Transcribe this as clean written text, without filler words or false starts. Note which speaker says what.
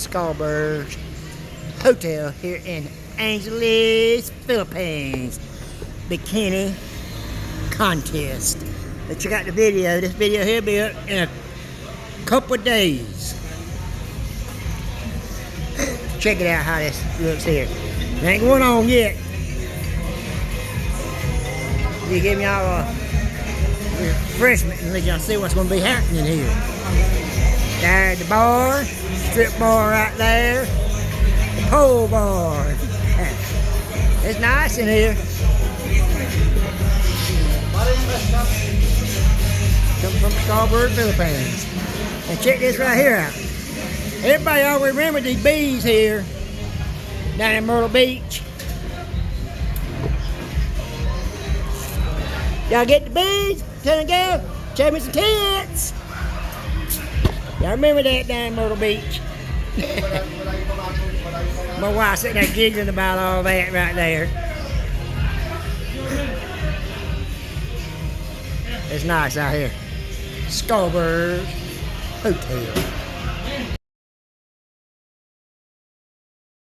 Speaker 1: Scarborough Hotel here in Angeles, Philippines. Bikini contest. Let's check out the video. This video here will be up in a couple of days. Check it out how this looks here. It ain't going on yet. You give me all a refreshment and let y'all see what's going to be happening here. There's the bar, strip bar right there, the pole bar. It's nice in here. Come from Scarborough, Philippines. And check this right here out. Everybody always remember these bees here down in Myrtle Beach. Y'all get the bees? Tell the girl, show me some tits. Y'all remember that down in Myrtle Beach? My wife sitting there giggling about all that right there. It's nice out here. Scarborough Hotel.